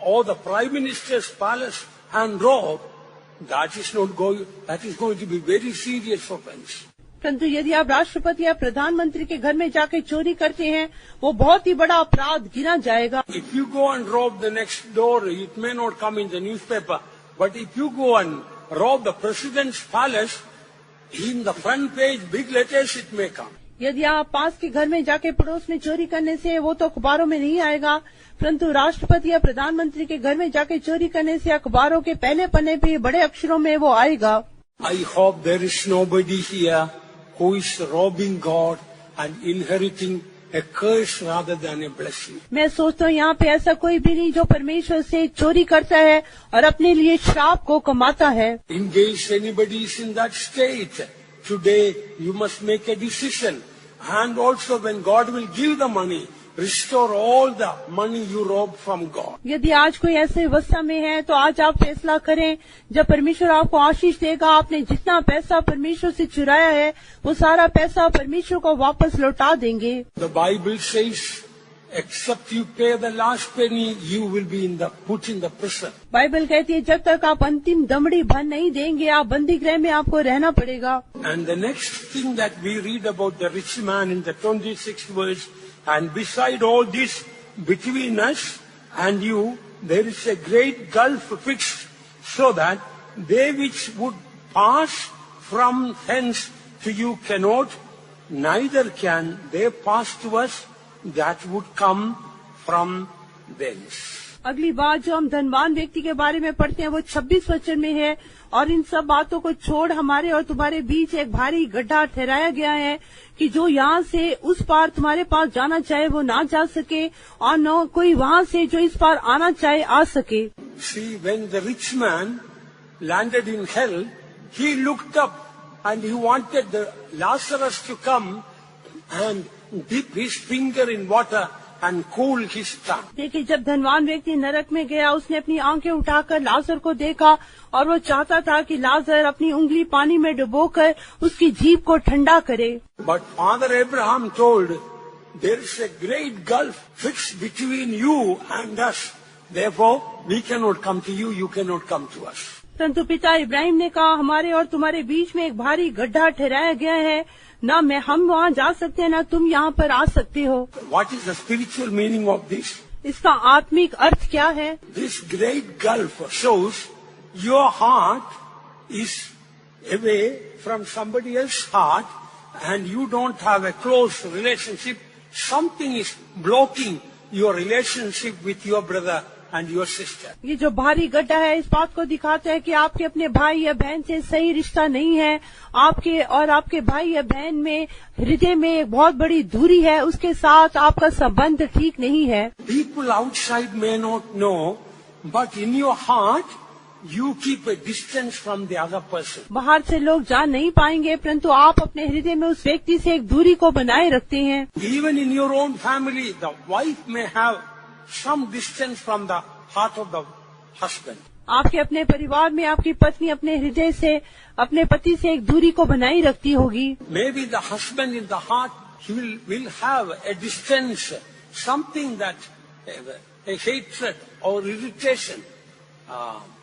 or the prime minister's palace and rob, that is going to be very serious offense. परंतु यदि आप राष्ट्रपति या प्रधानमंत्री के घर में जाकर चोरी करते हैं, वो बहुत ही बड़ा अपराध गिना जाएगा। If you go and rob the next door, it may not come in the newspaper. But if you go and rob the president's palace, in the front page, big letters, it may come. यदि आप पास के घर में जाके पड़ोस में चोरी करने से, वो तो अखबारों में नहीं आएगा, परंतु राष्ट्रपति या प्रधानमंत्री के घर में जाके चोरी करने से अखबारों के पहले पन्ने पे बड़े अक्षरों में वो आएगा। I hope there is nobody here who is robbing God and inheriting a curse rather than a blessing. मैं सोचता हूँ यहाँ पे ऐसा कोई भी नहीं जो परमेश्वर से चोरी करता है और अपने लिए श्राप को कमाता है। In case anybody is in that state, today you must make a decision. And also when God will give the money, restore all the money you robbed from God. यदि आज कोई ऐसे अवस्था में है, तो आज आप फैसला करें। जब परमेश्वर आपको आशीष देगा, आपने जितना पैसा परमेश्वर से चुराया है, वो सारा पैसा परमेश्वर को वापस लौटा देंगे। The Bible says, except you pay the last penny, you will be put in the prison. Bible कहती है, जब तक आप अंतिम दमड़ी भर नहीं देंगे, आप बंदी गृह में आपको रहना पड़ेगा। And the next thing that we read about the rich man in the 26th verse, and beside all this, between us and you, there is a great gulf fixed, so that they which would pass from hence to you cannot, neither can they pass to us that would come from thence. अगली बात जो हम धनवान व्यक्ति के बारे में पढ़ते हैं, वो 26 वचन में है, और इन सब बातों को छोड़ हमारे और तुम्हारे बीच एक भारी गड्ढा ठहराया गया है कि जो यहाँ से उस पार तुम्हारे पास जाना चाहे वो ना जा सके, और न कोई वहाँ से जो इस पार आना चाहे आ सके। See, when the rich man landed in hell, he looked up and he wanted the Lazarus to come and dip his finger in water and cool his tongue. देखिए, जब धनवान व्यक्ति नरक में गया, उसने अपनी आंखें उठाकर लाजर को देखा और वो चाहता था कि लाजर अपनी उंगली पानी में डुबोकर उसकी जीभ को ठंडा करे। But Father Abraham told, there is a great gulf fixed between you and us. Therefore, we cannot come to you, you cannot come to us. परंतु पिता इब्राहिम ने कहा, हमारे और तुम्हारे बीच में एक भारी गड्ढा ठहराया गया है, न मैं हम वहाँ जा सकते हैं, न तुम यहाँ पर आ सकते हो। What is the spiritual meaning of this? इसका आत्मिक अर्थ क्या है? This great gulf shows your heart is away from somebody else's heart and you don't have a close relationship, something is blocking your relationship with your brother and your sister. ये जो भारी गड्ढा है इस बात को दिखाता है कि आपके अपने भाई या बहन से सही रिश्ता नहीं है। आपके और आपके भाई या बहन में हृदय में एक बहुत बड़ी दूरी है, उसके साथ आपका संबंध ठीक नहीं है। People outside may not know, but in your heart you keep a distance from the other person. बाहर से लोग जान नहीं पाएंगे, परंतु आप अपने हृदय में उस व्यक्ति से एक दूरी को बनाए रखते हैं। Even in your own family, the wife may have some distance from the heart of the husband. आपके अपने परिवार में आपकी पत्नी अपने हृदय से अपने पति से एक दूरी को बनाई रखती होगी। Maybe the husband in the heart, he will have a distance, something that a hatred or irritation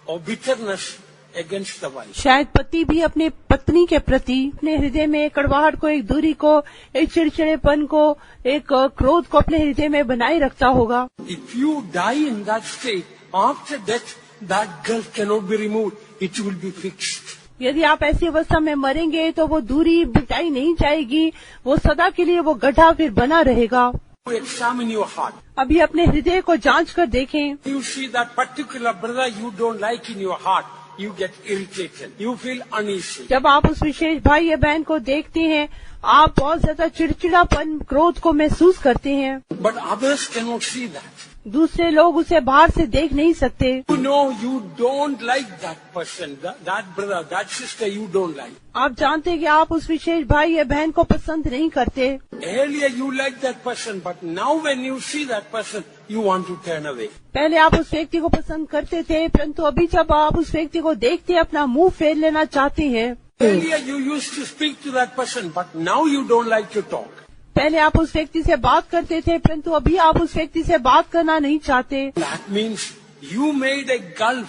or bitterness against the wife. शायद पति भी अपने पत्नी के प्रति अपने हृदय में एक कड़वाहट को, एक दूरी को, एक चिड़चिड़ेपन को, एक क्रोध को अपने हृदय में बनाए रखता होगा। If you die in that state, after death, that gulf cannot be removed. It will be fixed. यदि आप ऐसी अवस्था में मरेंगे तो वो दूरी मिटाई नहीं जाएगी, वो सदा के लिए वो गड्ढा फिर बना रहेगा। Examine your heart. अभी अपने हृदय को जांच कर देखें। You see that particular brother you don't like in your heart, you get irritated, you feel uneasy. जब आप उस विशेष भाई या बहन को देखते हैं, आप बहुत ज्यादा चिड़चिड़ापन, क्रोध को महसूस करते हैं। But others cannot see that. दूसरे लोग उसे बाहर से देख नहीं सकते। You know you don't like that person, that brother, that sister you don't like. आप जानते हैं कि आप उस विशेष भाई या बहन को पसंद नहीं करते। Earlier you liked that person, but now when you see that person, you want to turn away. पहले आप उस व्यक्ति को पसंद करते थे, परंतु अभी जब आप उस व्यक्ति को देखते हैं, अपना मुंह फेर लेना चाहते हैं। Earlier you used to speak to that person, but now you don't like to talk. पहले आप उस व्यक्ति से बात करते थे, परंतु अभी आप उस व्यक्ति से बात करना नहीं चाहते। That means you made a gulf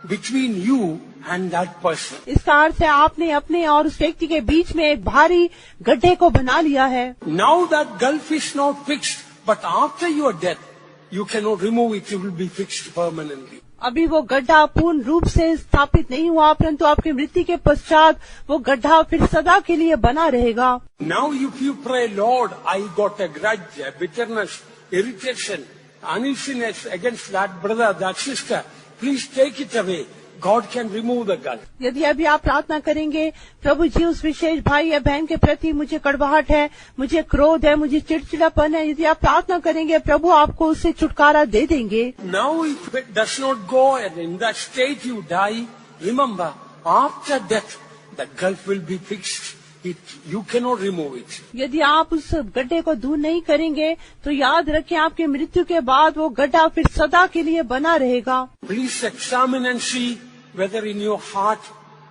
between you and that person. इसका अर्थ है आपने अपने और उस व्यक्ति के बीच में एक भारी गड्ढे को बना लिया है। Now that gulf is not fixed, but after your death, you cannot remove it. It will be fixed permanently. अभी वो गड्ढा पूर्ण रूप से स्थापित नहीं हुआ, परंतु आपकी मृत्यु के पश्चात वो गड्ढा फिर सदा के लिए बना रहेगा। Now if you pray, Lord, I got a grudge, a bitterness, irritation, uneasiness against that brother, that sister, please take it away. God can remove the gulf. यदि अभी आप प्रार्थना करेंगे, प्रभु जी उस विशेष भाई या बहन के प्रति मुझे कड़वाहट है, मुझे क्रोध है, मुझे चिड़चिड़ापन है, यदि आप प्रार्थना करेंगे, प्रभु आपको उससे छुटकारा दे देंगे। Now if it does not go and in that state you die, remember, after death, the gulf will be fixed. You cannot remove it. यदि आप उस गड्ढे को दूर नहीं करेंगे, तो याद रखें आपकी मृत्यु के बाद वो गड्ढा फिर सदा के लिए बना रहेगा। Please examine and see whether in your heart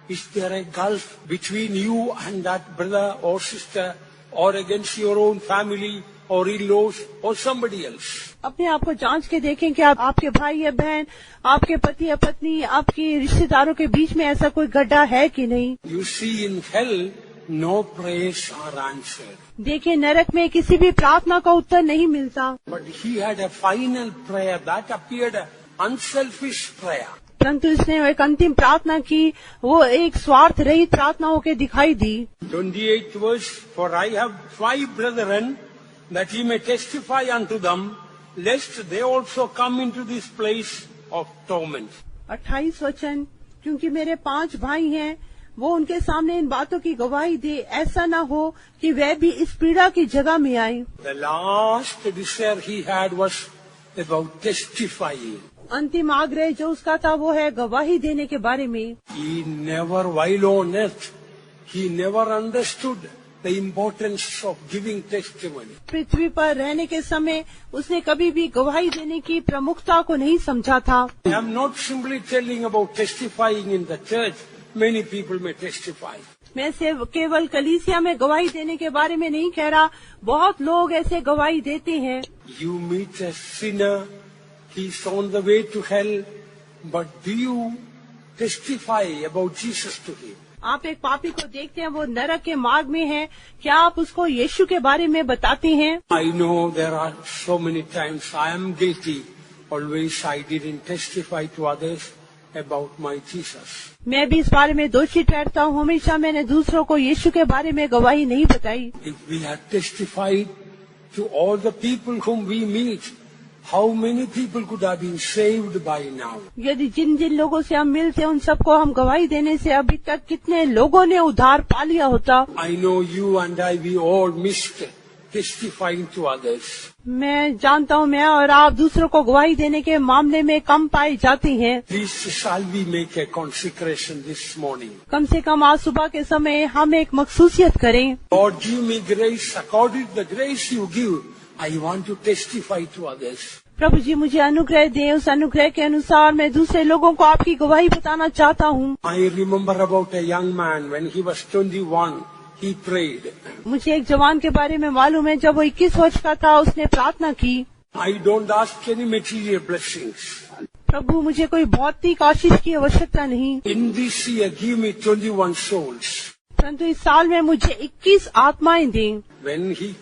is there a gulf between you and that brother or sister or against your own family or in-laws or somebody else. अपने आप को जांच के देखें कि आपके भाई या बहन, आपके पति या पत्नी, आपके रिश्तेदारों के बीच में ऐसा कोई गड्ढा है कि नहीं। You see in hell, no prayers are answered. देखिए नरक में किसी भी प्रार्थना का उत्तर नहीं मिलता। But he had a final prayer that appeared an unselfish prayer. परंतु इसने एक अंतिम प्रार्थना की, वो एक स्वार्थ रहित प्रार्थना होकर दिखाई दी। 28th verse, for I have 5 brethren, that ye may testify unto them, lest they also come into this place of torment. 28 वचन, क्योंकि मेरे 5 भाई हैं, वो उनके सामने इन बातों की गवाही दे, ऐसा न हो कि वह भी इस पीड़ा की जगह में आए। The last desire he had was about testifying. अंतिम आग्रह जो उसका था वो है गवाही देने के बारे में। He never, while on earth, he never understood the importance of giving testimony. पृथ्वी पर रहने के समय उसने कभी भी गवाही देने की प्रमुखता को नहीं समझा था। I am not simply telling about testifying in the church. Many people may testify. मैं सिर्फ केवल कलीसिया में गवाही देने के बारे में नहीं कह रहा, बहुत लोग ऐसे गवाही देते हैं। You meet a sinner, he's on the way to hell, but do you testify about Jesus to him? आप एक पापी को देखते हैं, वो नरक के मार्ग में है, क्या आप उसको यीशु के बारे में बताते हैं? I know there are so many times I am guilty. Always I didn't testify to others. about my Jesus. मैं भी इस बारे में दोषी ठहरता हूँ, हमेशा मैंने दूसरों को यीशु के बारे में गवाही नहीं बताई। If we had testified to all the people whom we meet, how many people could have been saved by now? यदि जिन जिन लोगों से हम मिलते उन सबको हम गवाही देने से अभी तक कितने लोगों ने उद्धार पा लिया होता। I know you and I, we all missed testifying to others. मैं जानता हूँ मैं और आप दूसरों को गवाही देने के मामले में कम पाई जाती हैं। Please, shall we make a consecration this morning? कम से कम आज सुबह के समय हम एक मखसूसियत करें। Lord, give me grace. According to the grace you give, I want to testify to others. प्रभु जी मुझे अनुग्रह दें, उस अनुग्रह के अनुसार मैं दूसरे लोगों को आपकी गवाही बताना चाहता हूँ। I remember about a young man when he was 21. He prayed. मुझे एक जवान के बारे में मालूम है, जब वो 21 वर्ष का था उसने प्रार्थना की, I don't ask any material blessings. प्रभु मुझे कोई भौतिक आशीष की आवश्यकता नहीं, In this year, give me 21 souls. परंतु इस साल में मुझे 21 आत्माएं दें। When he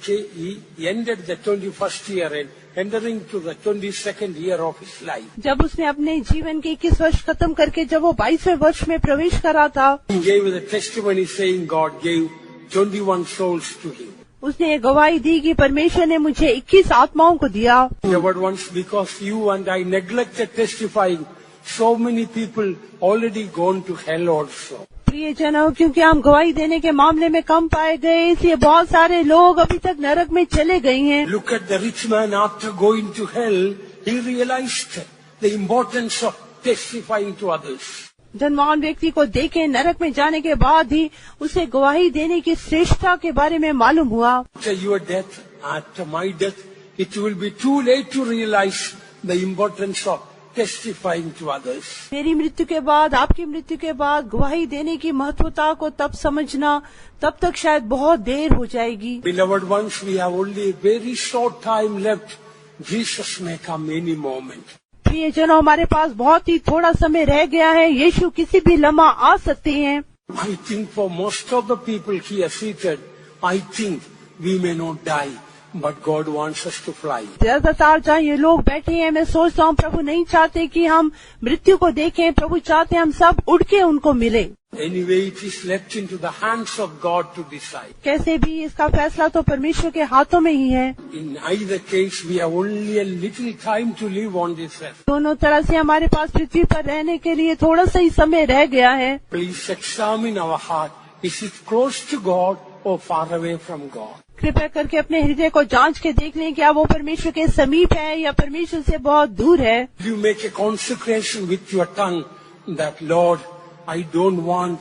ended the 21st year and entering to the 22nd year of his life, जब उसने अपने जीवन के 21 वर्ष खत्म करके जब वो 22वें वर्ष में प्रवेश करा था, he gave the testimony saying God gave 21 souls to him. उसने ये गवाही दी कि परमेश्वर ने मुझे 21 आत्माओं को दिया। But once because you and I neglected testifying, so many people already gone to hell also. प्रियजनों, क्योंकि हम गवाही देने के मामले में कम पाए गए, इसलिए बहुत सारे लोग अभी तक नरक में चले गए हैं। Look at the rich man after going to hell, he realized the importance of testifying to others. धनवान व्यक्ति को देखे नरक में जाने के बाद ही उसे गवाही देने की श्रेष्ठता के बारे में मालूम हुआ। After your death, after my death, it will be too late to realize the importance of testifying to others. मेरी मृत्यु के बाद, आपकी मृत्यु के बाद गवाही देने की महत्वता को तब समझना, तब तक शायद बहुत देर हो जाएगी। Beloved ones, we have only a very short time left. Jesus may come any moment. प्रियजनों, हमारे पास बहुत ही थोड़ा समय रह गया है, यीशु किसी भी लम्हा आ सकते हैं। I think for most of the people here seated, I think we may not die, but God wants us to fly. ज्यादातर जहाँ ये लोग बैठे हैं, मैं सोचता हूँ प्रभु नहीं चाहते कि हम मृत्यु को देखें, प्रभु चाहते हम सब उड़ के उनको मिले। Anyway, it is left into the hands of God to decide. कैसे भी इसका फैसला तो परमेश्वर के हाथों में ही है। In either case, we have only a little time to live on this earth. दोनों तरह से हमारे पास पृथ्वी पर रहने के लिए थोड़ा सा ही समय रह गया है। Please examine our heart. Is it close to God or far away from God? कृपया करके अपने हृदय को जांच के देख लें, क्या वो परमेश्वर के समीप है या परमेश्वर से बहुत दूर है। You make a consecration with your tongue that, Lord, I don't want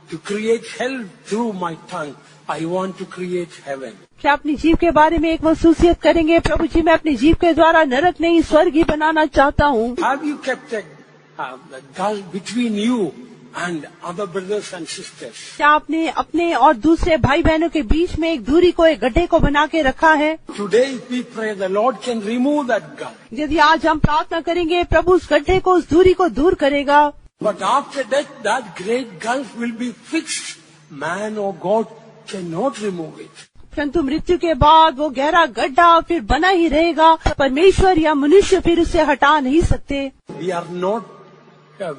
to create hell through my tongue. I want to create heaven. क्या अपनी जीव के बारे में एक महसूसियत करेंगे, प्रभु जी मैं अपनी जीव के द्वारा नरक नहीं स्वर्ग ही बनाना चाहता हूँ। Have you kept a gulf between you and other brothers and sisters? क्या आपने अपने और दूसरे भाई बहनों के बीच में एक दूरी को, एक गड्ढे को बना के रखा है? Today if we pray, the Lord can remove that gulf. यदि आज हम प्रार्थना करेंगे, प्रभु उस गड्ढे को, उस दूरी को दूर करेगा। But after that, that great gulf will be fixed. Man or God cannot remove it. परंतु मृत्यु के बाद वो गहरा गड्ढा फिर बना ही रहेगा, परमेश्वर या मनुष्य फिर उसे हटा नहीं सकते। We are not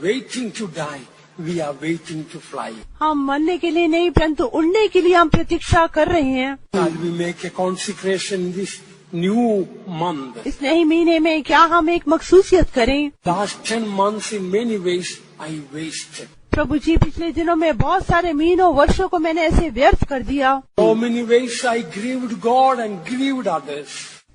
waiting to die. We are waiting to fly. हम मरने के लिए नहीं, परंतु उड़ने के लिए हम प्रतीक्षा कर रहे हैं। Shall we make a consecration this new month? इस नए महीने में क्या हम एक मखसूसियत करें? Last 10 months in many ways I wasted. प्रभु जी पिछले दिनों में बहुत सारे महीनों, वर्षों को मैंने ऐसे व्यर्थ कर दिया। So many ways I grieved God and grieved others.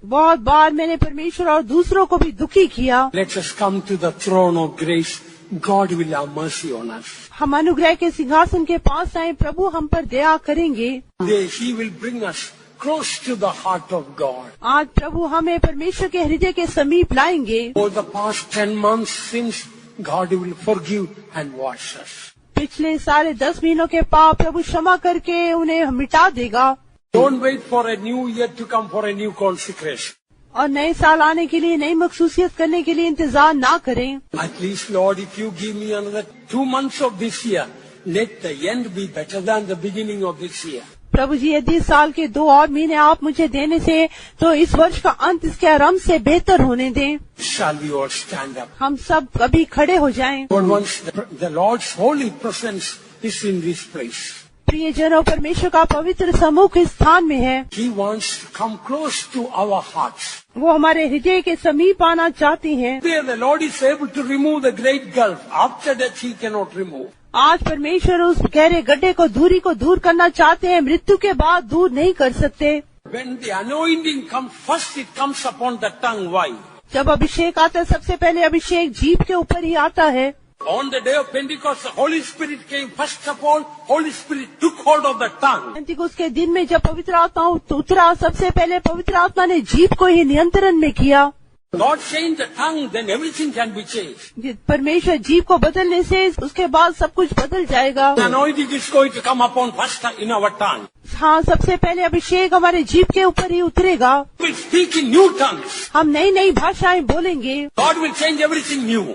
बहुत बार मैंने परमेश्वर और दूसरों को भी दुखी किया। Let us come to the throne of grace. God will have mercy on us. हम अनुग्रह के सिंहासन के पास आए, प्रभु हम पर दया करेंगे। He will bring us close to the heart of God. आज प्रभु हमें परमेश्वर के हृदय के समीप लाएंगे। For the past 10 months since, God will forgive and wash us. पिछले सारे 10 महीनों के पाप प्रभु क्षमा करके उन्हें मिटा देगा। Don't wait for a new year to come for a new consecration. और नए साल आने के लिए, नई मखसूसियत करने के लिए इंतजार ना करें। At least, Lord, if you give me another 2 months of this year, let the end be better than the beginning of this year. प्रभु जी, यदि इस साल के 2 और महीने आप मुझे देने से, तो इस वर्ष का अंत इसके आरंभ से बेहतर होने दें। Shall we all stand up? हम सब कभी खड़े हो जाएं। But once the Lord's holy presence is in this place. प्रिय जनों, परमेश्वर का पवित्र सम्मुख इस स्थान में है। He wants to come close to our hearts. वो हमारे हृदय के समीप आना चाहती हैं। There the Lord is able to remove the great gulf. After that he cannot remove. आज परमेश्वर उस गहरे गड्ढे को दूर करना चाहते हैं, मृत्यु के बाद दूर नहीं कर सकते। When the anointing comes, first it comes upon the tongue. Why? जब अभिषेक आता है, सबसे पहले अभिषेक जीभ के ऊपर ही आता है। On the day of Pentecost, the Holy Spirit came. First of all, Holy Spirit took hold of the tongue. पेंतिकुस्त के दिन में जब पवित्र आत्मा उतरा, सबसे पहले पवित्र आत्मा ने जीभ को ही नियंत्रण में किया। God changed the tongue, then everything can be changed. परमेश्वर जीभ को बदलने से उसके बाद सब कुछ बदल जाएगा। The anointing is going to come upon first in our tongue. हाँ, सबसे पहले अभिषेक हमारे जीभ के ऊपर ही उतरेगा। We will speak in new tongues. हम नई नई भाषाएं बोलेंगे। God will change everything new.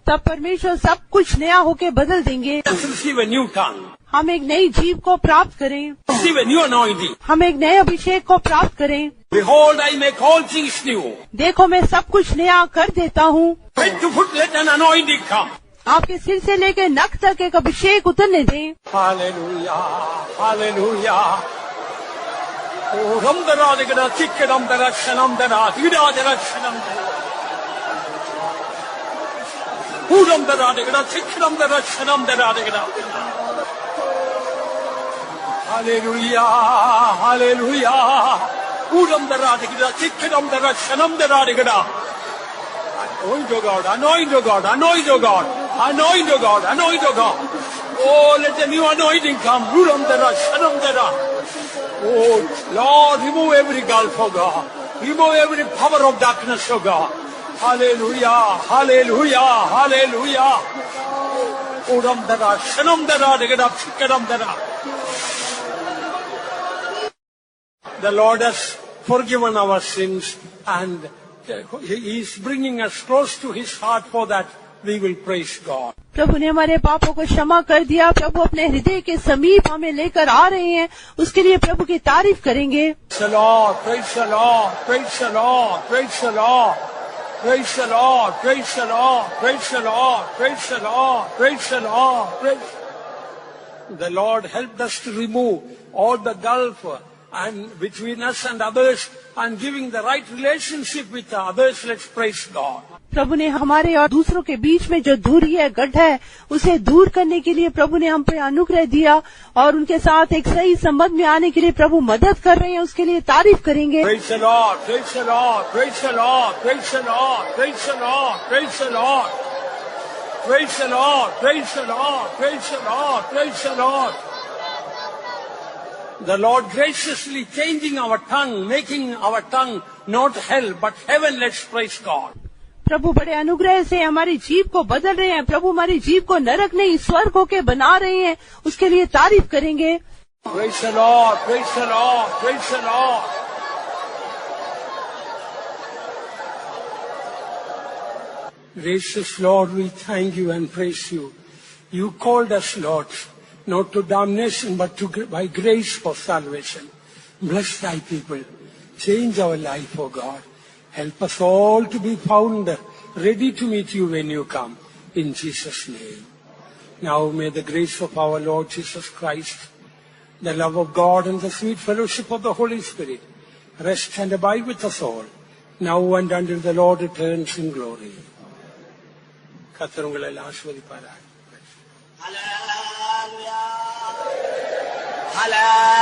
तब परमेश्वर सब कुछ नया होके बदल देंगे। Let's receive a new tongue. हम एक नई जीभ को प्राप्त करें। Receive a new anointing. हम एक नए अभिषेक को प्राप्त करें। Behold, I make all things new. देखो, मैं सब कुछ नया कर देता हूँ। Head to foot, let an anointing come. आपके सिर से लेकर नख तक एक अभिषेक उतरने दें। Hallelujah, hallelujah. Oh, Ramdara, Digada, Tikadamdara, Shanamdara, Hidadara, Shanamdara. Hudamdara, Digada, Tikadamdara, Shanamdara, Digada. Hallelujah, hallelujah. Hudamdara, Digada, Tikadamdara, Shanamdara, Digada. Anoint, O God, anoint, O God, anoint, O God, anoint, O God, anoint, O God. Oh, let the new anointing come. Hudamdara, Shanamdara. Oh, Lord, remove every gulf, O God. Remove every power of darkness, O God. Hallelujah, hallelujah, hallelujah. Hudamdara, Shanamdara, Digada, Tikadamdara. The Lord has forgiven our sins and He is bringing us close to His heart. For that we will praise God. प्रभु ने हमारे पापों को क्षमा कर दिया। प्रभु अपने हृदय के समीप हमें लेकर आ रहे हैं, उसके लिए प्रभु की तारीफ करेंगे। Praise the Lord, praise the Lord, praise the Lord, praise the Lord, praise the Lord, praise the Lord, praise the Lord, praise the Lord, praise the Lord, praise. The Lord helped us to remove all the gulf and between us and others and giving the right relationship with others. Let's praise God. प्रभु ने हमारे और दूसरों के बीच में जो दूरी है, गड्ढा है, उसे दूर करने के लिए प्रभु ने हम पे अनुग्रह दिया और उनके साथ एक सही संबंध में आने के लिए प्रभु मदद कर रहे हैं, उसके लिए तारीफ करेंगे। Praise the Lord, praise the Lord, praise the Lord, praise the Lord, praise the Lord, praise the Lord, praise the Lord, praise the Lord, praise the Lord, praise the Lord. The Lord graciously changing our tongue, making our tongue not hell but heaven. Let's praise God. प्रभु बड़े अनुग्रह से हमारी जीभ को बदल रहे हैं। प्रभु हमारी जीभ को नरक नहीं स्वर्ग होके बना रहे हैं, उसके लिए तारीफ करेंगे। Praise the Lord, praise the Lord, praise the Lord. Gracious Lord, we thank you and praise you. You called us, Lord, not to damnation but by grace for salvation. Bless thy people. Change our life, O God. Help us all to be found ready to meet you when you come. In Jesus' name. Now may the grace of our Lord Jesus Christ, the love of God and the sweet fellowship of the Holy Spirit rest and abide with us all, now and until the Lord returns in glory. கர்த்தர் உங்களை ஆசீர்வதிப்பாராக. Hallelujah. Hallelujah.